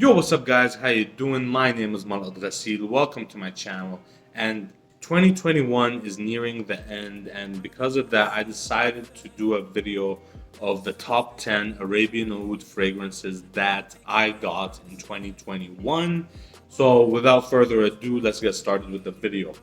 Yo, what's up guys? How you doing? My name is Malad Ghassil. Welcome to my channel. And 2021 is nearing the end, and because of that I decided to do a video of the top 10 Arabian Oud fragrances that I got in 2021. So without further ado, let's get started with the video.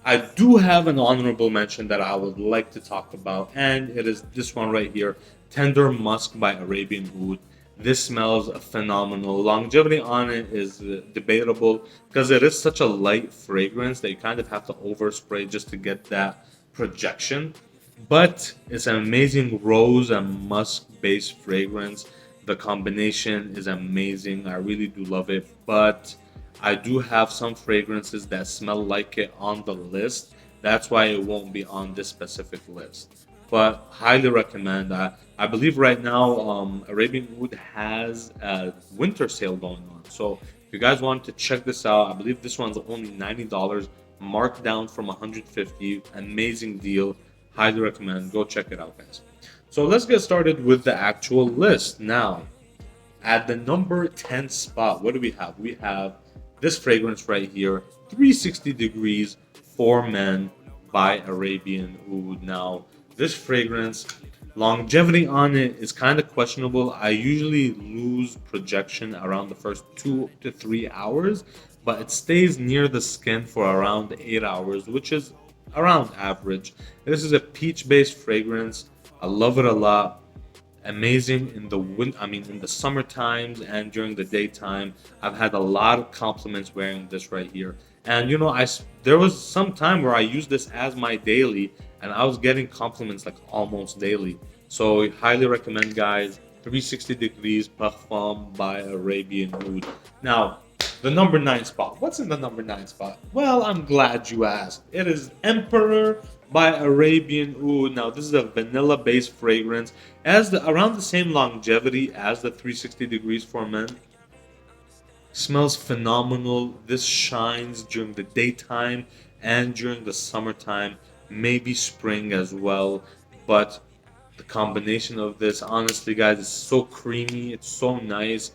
I do have an honorable mention that I would like to talk about, and it is this one right here, Tender Musk by Arabian Oud. This smells phenomenal. Longevity on it is debatable because it is such a light fragrance that you kind of have to overspray just to get that projection. But it's an amazing rose and musk based fragrance. The combination is amazing. I really do love it. But I do have some fragrances that smell like it on the list. That's why it won't be on this specific list. But highly recommend. I believe right now Arabian Wood has a winter sale going on. So if you guys want to check this out, I believe this one's only $90, marked down from 150. Amazing deal. Highly recommend. Go check it out, guys. So let's get started with the actual list now. At the number 10 spot, what do we have? We have this fragrance right here, 360 Degrees for Men by Arabian Oud. Now, this fragrance, longevity on it is kind of questionable. I usually lose projection around the first 2 to 3 hours, but it stays near the skin for around 8 hours, which is around average. This is a peach-based fragrance. I love it a lot. Amazing in the in the summer times and during the daytime. I've had a lot of compliments wearing this right here. And there was some time where I used this as my daily, and I was getting compliments like almost daily. So highly recommend, guys. 360 Degrees Parfum by Arabian Oud. Now, the number 9 spot. What's in the number 9 spot? Well, I'm glad you asked. It is Emperor by Arabian Oud. Now, this is a vanilla-based fragrance. It has around the same longevity as the 360 Degrees for Men. Smells phenomenal. This shines during the daytime and during the summertime, maybe spring as well. But the combination of this, honestly, guys, is so creamy. It's so nice.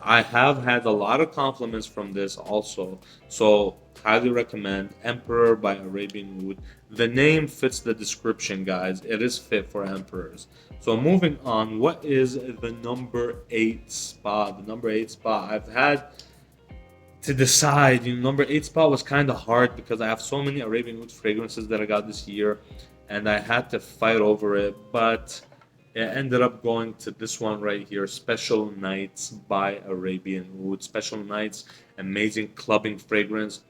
I have had a lot of compliments from this also. So highly recommend Emperor by Arabian Oud. The name fits the description, guys. It is fit for emperors. So moving on, what is the number 8 spot? The number 8 spot, I've had to decide. Number 8 spot was kind of hard because I have so many Arabian Oud fragrances that I got this year, and I had to fight over it. But it ended up going to this one right here, Special Nights by Arabian Oud. Special Nights, amazing clubbing fragrance,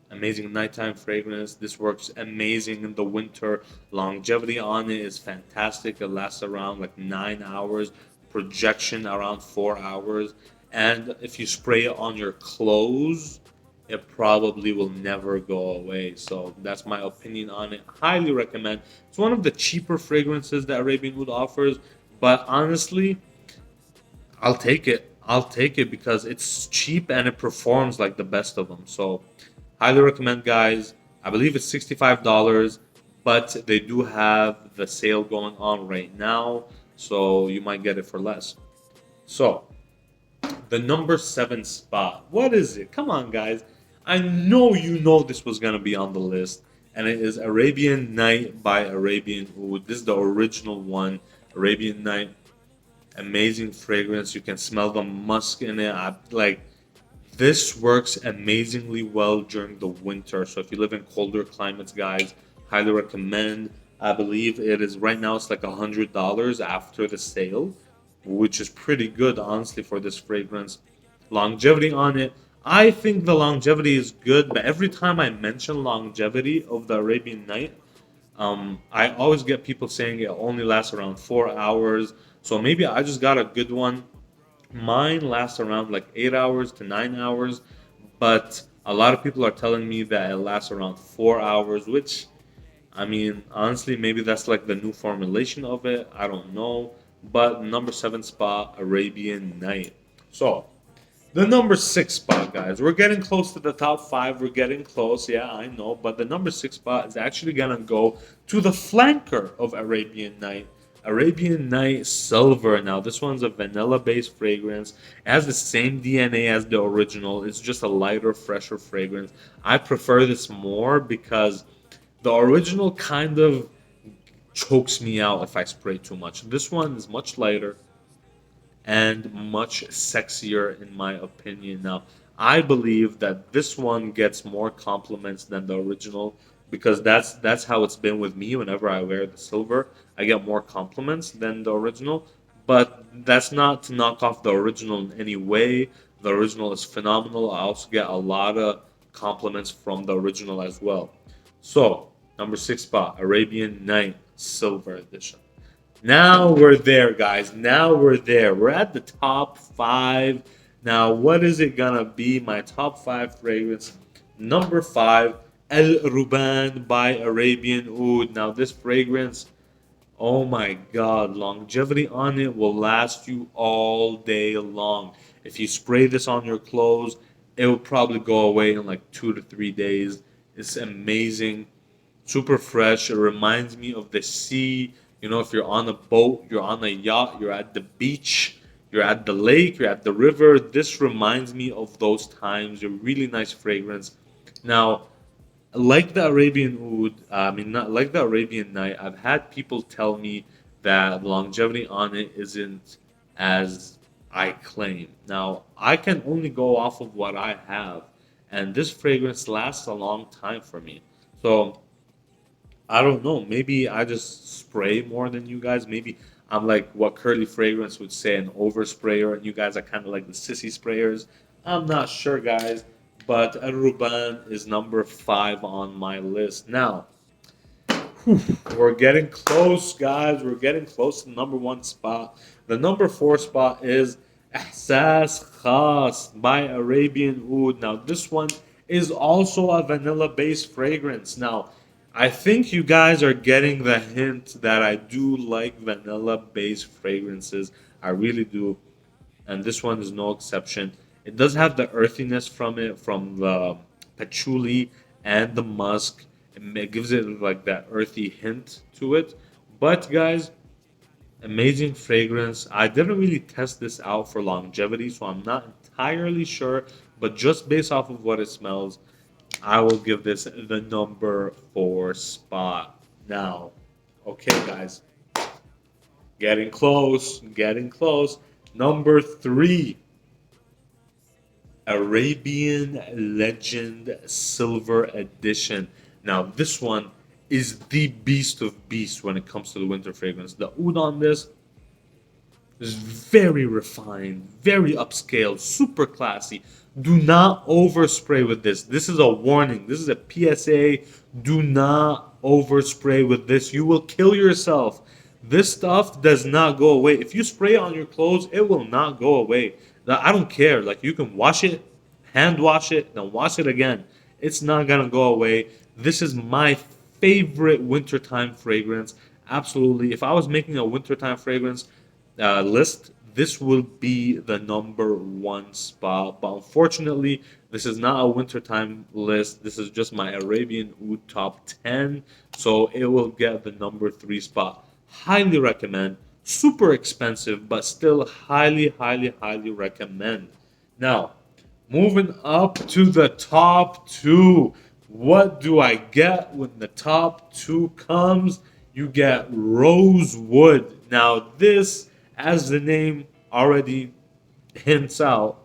amazing nighttime fragrance. This works amazing in the winter. Longevity on it is fantastic. It lasts around like 9 hours, projection around 4 hours. And if you spray it on your clothes, it probably will never go away. So that's my opinion on it. Highly recommend. It's one of the cheaper fragrances that Arabian Oud offers, but honestly, I'll take it. I'll take it because it's cheap and it performs like the best of them. So highly recommend, guys. I believe it's $65, but they do have the sale going on right now, so you might get it for less. So the number 7 spot. What is it? Come on, guys. I know you know this was going to be on the list. And it is Arabian Night by Arabian Oud. This is the original one. Arabian Night. Amazing fragrance. You can smell the musk in it. This works amazingly well during the winter. So if you live in colder climates, guys, highly recommend. I believe it is right now, it's like $100 after the sale, which is pretty good, honestly, for this fragrance. Longevity on it, I think the longevity is good, but every time I mention longevity of the Arabian Night, I always get people saying it only lasts around 4 hours. So maybe I just got a good one. Mine lasts around like 8 hours to 9 hours, but a lot of people are telling me that it lasts around 4 hours, which, honestly, maybe that's like the new formulation of it. I don't know. But number 7 spot, Arabian Night. So the number 6 spot, guys. We're getting close to the top 5. We're getting close. Yeah, I know. But the number 6 spot is actually going to go to the flanker of Arabian Night. Arabian Night Silver. Now, this one's a vanilla-based fragrance. It has the same DNA as the original. It's just a lighter, fresher fragrance. I prefer this more because the original kind of chokes me out if I spray too much. This one is much lighter and much sexier in my opinion. Now, I believe that this one gets more compliments than the original because that's how it's been with me whenever I wear the silver. I get more compliments than the original, but that's not to knock off the original in any way. The original is phenomenal. I also get a lot of compliments from the original as well. So, number 6 spot, Arabian Night Silver Edition. Now we're there, guys. Now we're there. We're at the top 5. Now, what is it gonna be? My top 5 fragrance. Number 5, El Ruban by Arabian Oud. Now, this fragrance, oh my god, longevity on it will last you all day long. If you spray this on your clothes, it will probably go away in like 2 to 3 days. It's amazing, super fresh. It reminds me of the sea. You know, if you're on a boat, you're on a yacht, you're at the beach, you're at the lake, you're at the river. This reminds me of those times. A really nice fragrance. Now, like the Arabian Oud, I mean, not like the Arabian Night, I've had people tell me that longevity on it isn't as I claim. Now, I can only go off of what I have, and this fragrance lasts a long time for me. So, I don't know. Maybe I just spray more than you guys. Maybe I'm like what Curly Fragrance would say, an oversprayer, and you guys are kind of like the sissy sprayers. I'm not sure, guys. But Aruban is number 5 on my list. Now, we're getting close, guys. We're getting close to the number 1 spot. The number 4 spot is Ihsas Khas by Arabian Oud. Now, this one is also a vanilla based fragrance. Now, I think you guys are getting the hint that I do like vanilla based fragrances. I really do, and this one is no exception. It does have the earthiness from it, from the patchouli and the musk. It gives it like that earthy hint to it. But guys, amazing fragrance. I didn't really test this out for longevity, so I'm not entirely sure. But just based off of what it smells, I will give this the number 4 spot. Now, okay, guys, getting close, getting close. Number 3, Arabian Legend Silver Edition. Now, this one is the beast of beasts when it comes to the winter fragrance. The oud on this is very refined, very upscale, super classy. Do not overspray with this. This is a warning. This is a PSA. Do not overspray with this. You will kill yourself. This stuff does not go away. If you spray it on your clothes, it will not go away. I don't care. Like you can wash it, hand wash it, then wash it again. It's not gonna go away. This is my favorite wintertime fragrance. Absolutely. If I was making a wintertime fragrance list, this will be the number 1 spot. But unfortunately, this is not a wintertime list. This is just my Arabian Oud top 10. So it will get the number 3 spot. Highly recommend. Super expensive, but still highly, highly, highly recommend. Now, moving up to the top 2. What do I get when the top 2 comes? You get Rosewood. Now, this, as the name already hints out,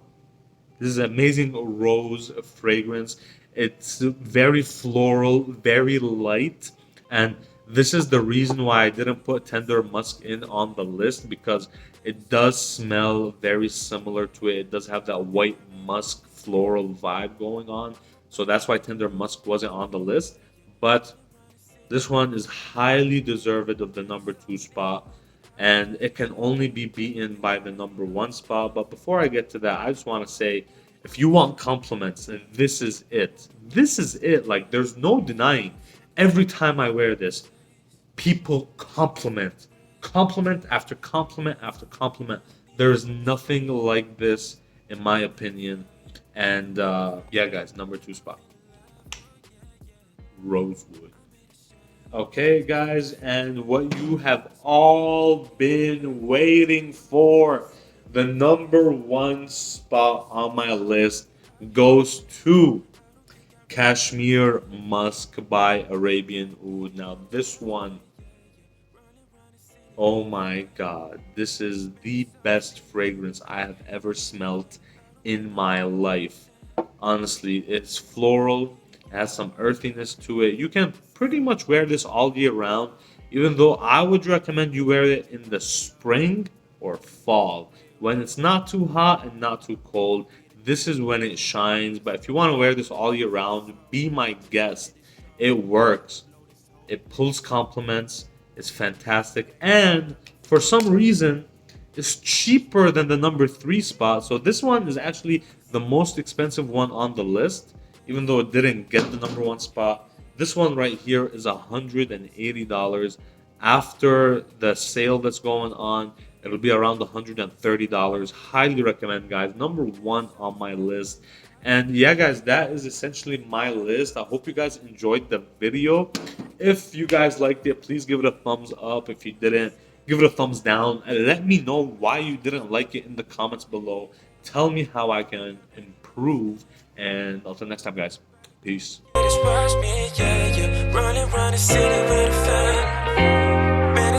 this is an amazing rose fragrance. It's very floral, very light, and this is the reason why I didn't put Tender Musk in on the list because it does smell very similar to it. It does have that white musk floral vibe going on. So that's why Tender Musk wasn't on the list. But this one is highly deserved of the number 2 spot, and it can only be beaten by the number 1 spot. But before I get to that, I just want to say, if you want compliments, this is it. This is it. Like, there's no denying. Every time I wear this, people compliment, compliment after compliment after compliment. There is nothing like this, in my opinion. And yeah, guys, number 2 spot, Rosewood. Okay, guys, and what you have all been waiting for, the number one spot on my list goes to Kashmir Musk by Arabian Oud. Now, this one, oh my god, this is the best fragrance I have ever smelled in my life. Honestly, it's floral, it has some earthiness to it. You can pretty much wear this all year round, even though I would recommend you wear it in the spring or fall when it's not too hot and not too cold. This is when it shines. But if you want to wear this all year round, be my guest. It works. It pulls compliments. It's fantastic. And for some reason, it's cheaper than the number three spot. So this one is actually the most expensive one on the list, even though it didn't get the number one spot. This one right here is $180. After the sale that's going on, it'll be around $130. Highly recommend, guys. Number one on my list. And yeah, guys, that is essentially my list. I hope you guys enjoyed the video. If you guys liked it, please give it a thumbs up. If you didn't, give it a thumbs down. And let me know why you didn't like it in the comments below. Tell me how I can improve. And until next time, guys, peace. Running, running city with a fan.